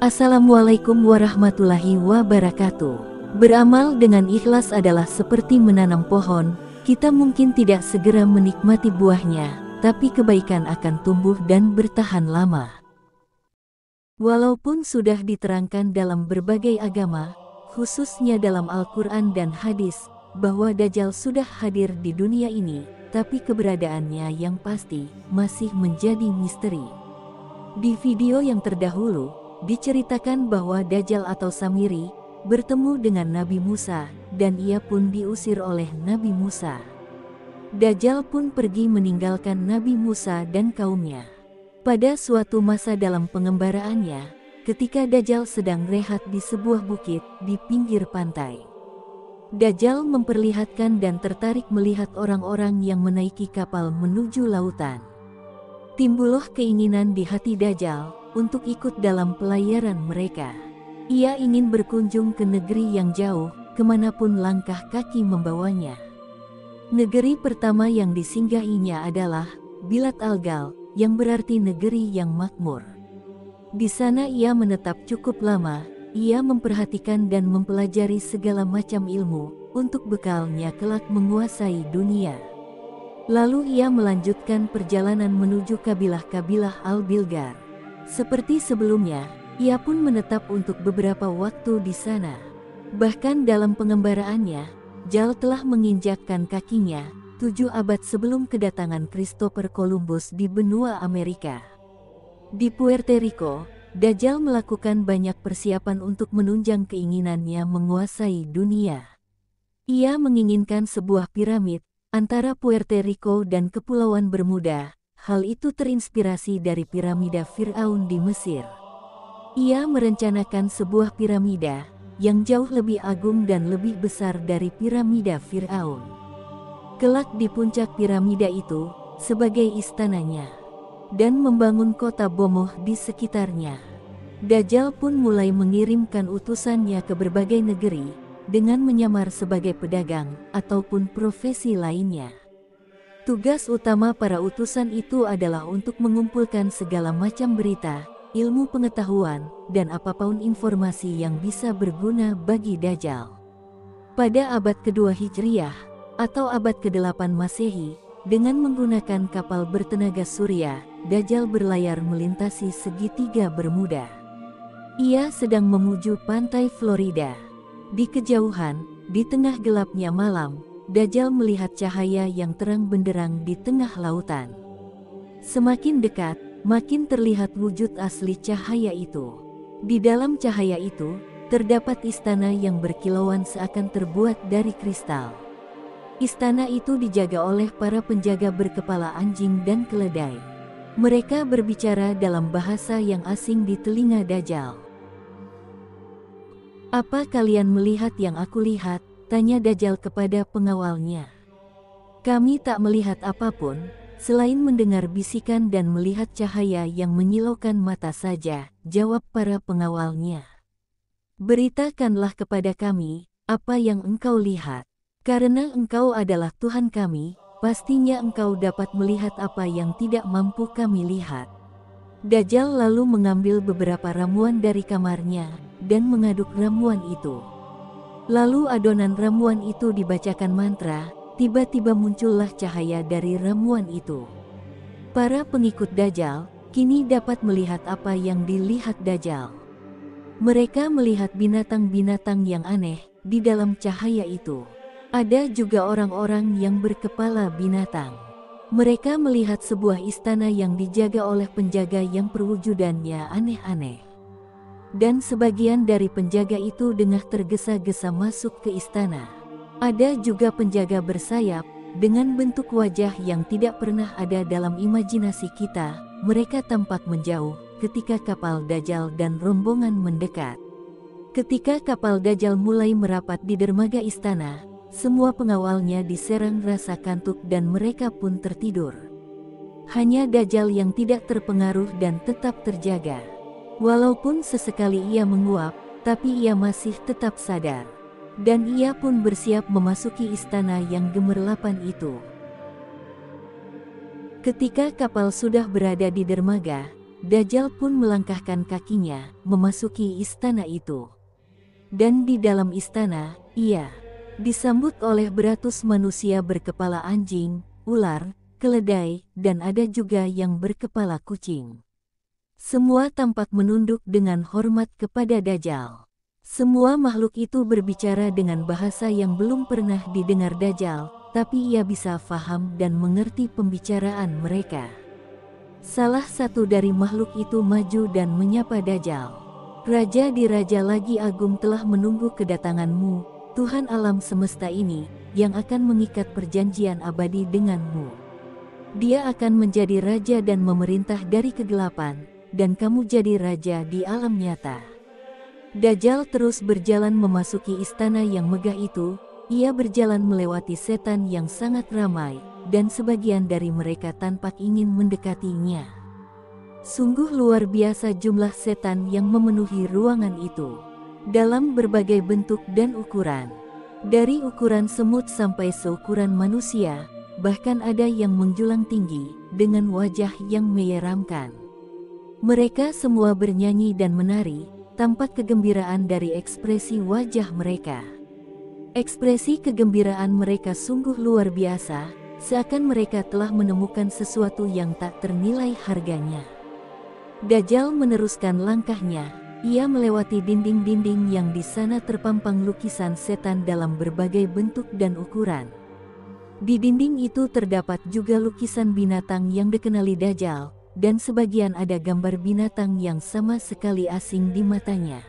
Assalamualaikum warahmatullahi wabarakatuh. Beramal dengan ikhlas adalah seperti menanam pohon, kita mungkin tidak segera menikmati buahnya, tapi kebaikan akan tumbuh dan bertahan lama. Walaupun sudah diterangkan dalam berbagai agama, khususnya dalam Al-Quran dan hadis, bahwa Dajjal sudah hadir di dunia ini, tapi keberadaannya yang pasti masih menjadi misteri. Di video yang terdahulu, diceritakan bahwa Dajjal atau Samiri bertemu dengan Nabi Musa, dan ia pun diusir oleh Nabi Musa. Dajjal pun pergi meninggalkan Nabi Musa dan kaumnya. Pada suatu masa dalam pengembaraannya, ketika Dajjal sedang rehat di sebuah bukit di pinggir pantai, Dajjal memperlihatkan dan tertarik melihat orang-orang yang menaiki kapal menuju lautan. Timbullah keinginan di hati Dajjal untuk ikut dalam pelayaran mereka. Ia ingin berkunjung ke negeri yang jauh, kemanapun langkah kaki membawanya. Negeri pertama yang disinggahinya adalah Bilat Algal, yang berarti negeri yang makmur. Di sana ia menetap cukup lama. Ia memperhatikan dan mempelajari segala macam ilmu, untuk bekalnya kelak menguasai dunia. Lalu ia melanjutkan perjalanan menuju kabilah-kabilah Al-Bilgar. Seperti sebelumnya, ia pun menetap untuk beberapa waktu di sana. Bahkan dalam pengembaraannya, Dajjal telah menginjakkan kakinya 7 abad sebelum kedatangan Christopher Columbus di benua Amerika. Di Puerto Rico, Dajjal melakukan banyak persiapan untuk menunjang keinginannya menguasai dunia. Ia menginginkan sebuah piramid antara Puerto Rico dan Kepulauan Bermuda. Hal itu terinspirasi dari piramida Fir'aun di Mesir. Ia merencanakan sebuah piramida yang jauh lebih agung dan lebih besar dari piramida Fir'aun. Kelak di puncak piramida itu, sebagai istananya, dan membangun kota bomoh di sekitarnya. Dajjal pun mulai mengirimkan utusannya ke berbagai negeri, dengan menyamar sebagai pedagang ataupun profesi lainnya. Tugas utama para utusan itu adalah untuk mengumpulkan segala macam berita, ilmu pengetahuan, dan apapun informasi yang bisa berguna bagi Dajjal. Pada abad kedua Hijriyah, atau abad ke-8 Masehi, dengan menggunakan kapal bertenaga surya, Dajjal berlayar melintasi segitiga Bermuda. Ia sedang menuju pantai Florida. Di kejauhan, di tengah gelapnya malam, Dajjal melihat cahaya yang terang benderang di tengah lautan. Semakin dekat, makin terlihat wujud asli cahaya itu. Di dalam cahaya itu, terdapat istana yang berkilauan seakan terbuat dari kristal. Istana itu dijaga oleh para penjaga berkepala anjing dan keledai. Mereka berbicara dalam bahasa yang asing di telinga Dajjal. "Apa kalian melihat yang aku lihat?" tanya Dajjal kepada pengawalnya. "Kami tak melihat apapun, selain mendengar bisikan dan melihat cahaya yang menyilaukan mata saja," jawab para pengawalnya. "Beritakanlah kepada kami, apa yang engkau lihat. Karena engkau adalah Tuhan kami, pastinya engkau dapat melihat apa yang tidak mampu kami lihat." Dajjal lalu mengambil beberapa ramuan dari kamarnya, dan mengaduk ramuan itu. Lalu adonan ramuan itu dibacakan mantra, tiba-tiba muncullah cahaya dari ramuan itu. Para pengikut Dajjal kini dapat melihat apa yang dilihat Dajjal. Mereka melihat binatang-binatang yang aneh di dalam cahaya itu. Ada juga orang-orang yang berkepala binatang. Mereka melihat sebuah istana yang dijaga oleh penjaga yang perwujudannya aneh-aneh. Dan sebagian dari penjaga itu dengan tergesa-gesa masuk ke istana. Ada juga penjaga bersayap, dengan bentuk wajah yang tidak pernah ada dalam imajinasi kita. Mereka tampak menjauh ketika kapal Dajjal dan rombongan mendekat. Ketika kapal Dajjal mulai merapat di dermaga istana, semua pengawalnya diserang rasa kantuk dan mereka pun tertidur. Hanya Dajjal yang tidak terpengaruh dan tetap terjaga. Walaupun sesekali ia menguap, tapi ia masih tetap sadar. Dan ia pun bersiap memasuki istana yang gemerlapan itu. Ketika kapal sudah berada di dermaga, Dajjal pun melangkahkan kakinya, memasuki istana itu. Dan di dalam istana, ia disambut oleh beratus manusia berkepala anjing, ular, keledai, dan ada juga yang berkepala kucing. Semua tampak menunduk dengan hormat kepada Dajjal. Semua makhluk itu berbicara dengan bahasa yang belum pernah didengar Dajjal, tapi ia bisa faham dan mengerti pembicaraan mereka. Salah satu dari makhluk itu maju dan menyapa Dajjal. Raja di Raja Lagi Agung telah menunggu kedatanganmu, Tuhan alam semesta ini, yang akan mengikat perjanjian abadi denganmu. Dia akan menjadi raja dan memerintah dari kegelapan, dan kamu jadi raja di alam nyata. Dajjal terus berjalan memasuki istana yang megah itu. Ia berjalan melewati setan yang sangat ramai, dan sebagian dari mereka tampak ingin mendekatinya. Sungguh luar biasa jumlah setan yang memenuhi ruangan itu, dalam berbagai bentuk dan ukuran. Dari ukuran semut sampai seukuran manusia, bahkan ada yang menjulang tinggi, dengan wajah yang menyeramkan. Mereka semua bernyanyi dan menari, tampak kegembiraan dari ekspresi wajah mereka. Ekspresi kegembiraan mereka sungguh luar biasa, seakan mereka telah menemukan sesuatu yang tak ternilai harganya. Dajjal meneruskan langkahnya, ia melewati dinding-dinding yang di sana terpampang lukisan setan dalam berbagai bentuk dan ukuran. Di dinding itu terdapat juga lukisan binatang yang dikenali Dajjal, dan sebagian ada gambar binatang yang sama sekali asing di matanya.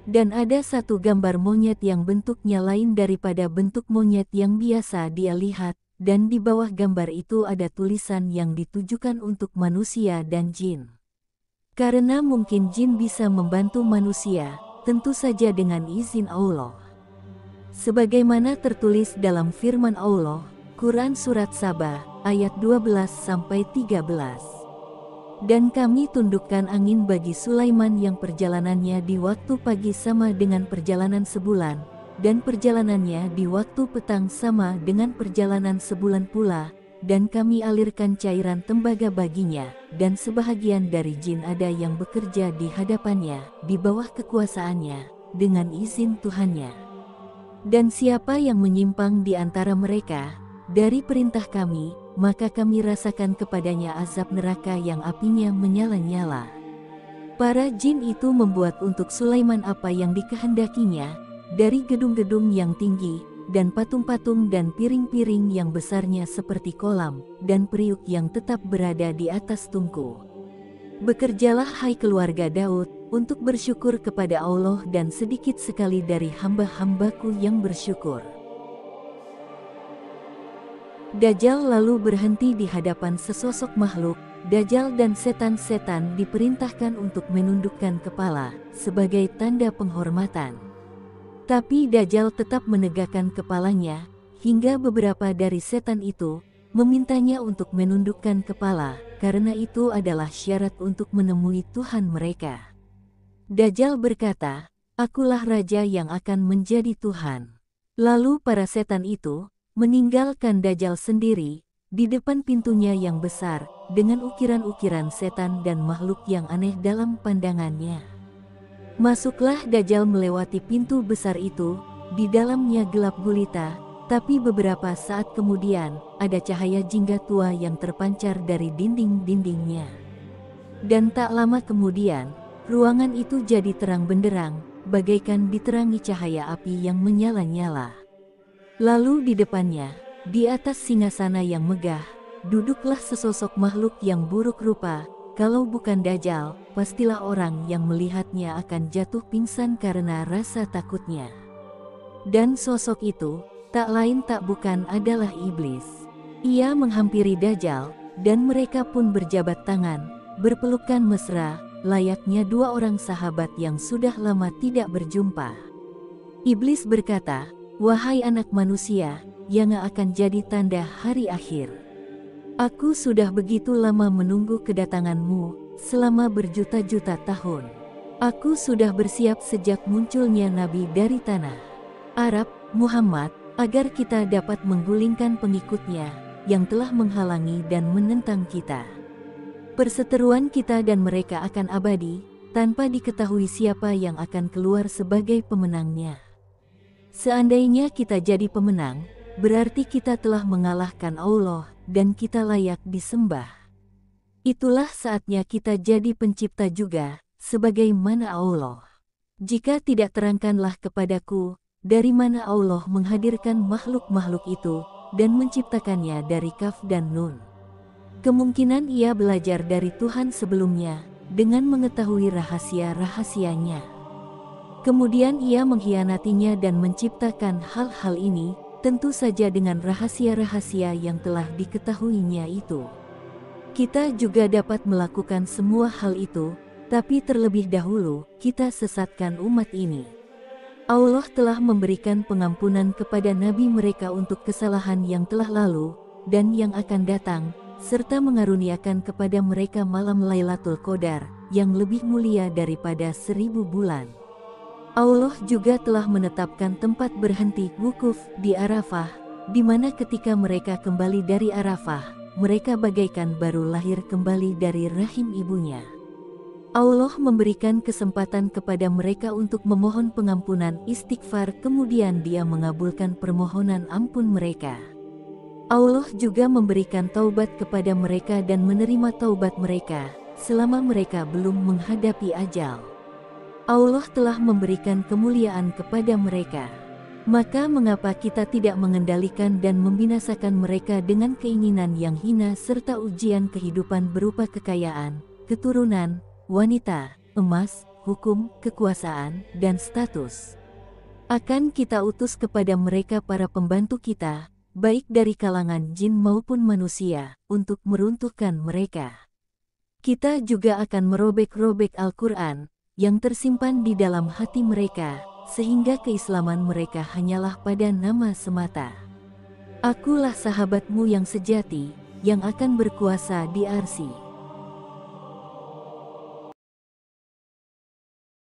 Dan ada satu gambar monyet yang bentuknya lain daripada bentuk monyet yang biasa dia lihat, dan di bawah gambar itu ada tulisan yang ditujukan untuk manusia dan jin. Karena mungkin jin bisa membantu manusia, tentu saja dengan izin Allah. Sebagaimana tertulis dalam firman Allah, Quran Surat Saba, ayat 12-13. Dan kami tundukkan angin bagi Sulaiman yang perjalanannya di waktu pagi sama dengan perjalanan sebulan, dan perjalanannya di waktu petang sama dengan perjalanan sebulan pula, dan kami alirkan cairan tembaga baginya, dan sebahagian dari jin ada yang bekerja di hadapannya, di bawah kekuasaannya, dengan izin Tuhannya. Dan siapa yang menyimpang di antara mereka, dari perintah kami, maka kami rasakan kepadanya azab neraka yang apinya menyala-nyala. Para jin itu membuat untuk Sulaiman apa yang dikehendakinya, dari gedung-gedung yang tinggi, dan patung-patung dan piring-piring yang besarnya seperti kolam, dan periuk yang tetap berada di atas tungku. Bekerjalah hai keluarga Daud, untuk bersyukur kepada Allah dan sedikit sekali dari hamba-hambaku yang bersyukur. Dajjal lalu berhenti di hadapan sesosok makhluk. Dajjal dan setan-setan diperintahkan untuk menundukkan kepala, sebagai tanda penghormatan. Tapi Dajjal tetap menegakkan kepalanya, hingga beberapa dari setan itu memintanya untuk menundukkan kepala, karena itu adalah syarat untuk menemui Tuhan mereka. Dajjal berkata, "Akulah raja yang akan menjadi Tuhan." Lalu para setan itu meninggalkan Dajjal sendiri di depan pintunya yang besar, dengan ukiran-ukiran setan dan makhluk yang aneh dalam pandangannya. Masuklah Dajjal melewati pintu besar itu, di dalamnya gelap gulita, tapi beberapa saat kemudian, ada cahaya jingga tua yang terpancar dari dinding-dindingnya. Dan tak lama kemudian, ruangan itu jadi terang benderang, bagaikan diterangi cahaya api yang menyala-nyala. Lalu di depannya, di atas singgasana yang megah, duduklah sesosok makhluk yang buruk rupa. Kalau bukan Dajjal, pastilah orang yang melihatnya akan jatuh pingsan karena rasa takutnya. Dan sosok itu, tak lain tak bukan adalah iblis. Ia menghampiri Dajjal, dan mereka pun berjabat tangan, berpelukan mesra, layaknya dua orang sahabat yang sudah lama tidak berjumpa. Iblis berkata, "Wahai anak manusia, yang akan jadi tanda hari akhir. Aku sudah begitu lama menunggu kedatanganmu, selama berjuta-juta tahun. Aku sudah bersiap sejak munculnya Nabi dari tanah Arab, Muhammad, agar kita dapat menggulingkan pengikutnya, yang telah menghalangi dan menentang kita. Perseteruan kita dan mereka akan abadi, tanpa diketahui siapa yang akan keluar sebagai pemenangnya. Seandainya kita jadi pemenang, berarti kita telah mengalahkan Allah, dan kita layak disembah. Itulah saatnya kita jadi pencipta juga, sebagaimana Allah. Jika tidak terangkanlah kepadaku, dari mana Allah menghadirkan makhluk-makhluk itu, dan menciptakannya dari Kaf dan Nun. Kemungkinan ia belajar dari Tuhan sebelumnya, dengan mengetahui rahasia-rahasianya. Kemudian ia mengkhianatinya dan menciptakan hal-hal ini, tentu saja dengan rahasia-rahasia yang telah diketahuinya itu. Kita juga dapat melakukan semua hal itu, tapi terlebih dahulu, kita sesatkan umat ini. Allah telah memberikan pengampunan kepada nabi mereka untuk kesalahan yang telah lalu, dan yang akan datang, serta mengaruniakan kepada mereka malam Lailatul Qadar, yang lebih mulia daripada 1000 bulan. Allah juga telah menetapkan tempat berhenti wukuf di Arafah, di mana ketika mereka kembali dari Arafah, mereka bagaikan baru lahir kembali dari rahim ibunya. Allah memberikan kesempatan kepada mereka untuk memohon pengampunan istighfar, kemudian Dia mengabulkan permohonan ampun mereka. Allah juga memberikan taubat kepada mereka dan menerima taubat mereka, selama mereka belum menghadapi ajal. Allah telah memberikan kemuliaan kepada mereka. Maka mengapa kita tidak mengendalikan dan membinasakan mereka dengan keinginan yang hina serta ujian kehidupan berupa kekayaan, keturunan, wanita, emas, hukum, kekuasaan, dan status? Akan kita utus kepada mereka para pembantu kita, baik dari kalangan jin maupun manusia, untuk meruntuhkan mereka. Kita juga akan merobek-robek Al-Quran, yang tersimpan di dalam hati mereka, sehingga keislaman mereka hanyalah pada nama semata. Akulah sahabatmu yang sejati, yang akan berkuasa di Arsy.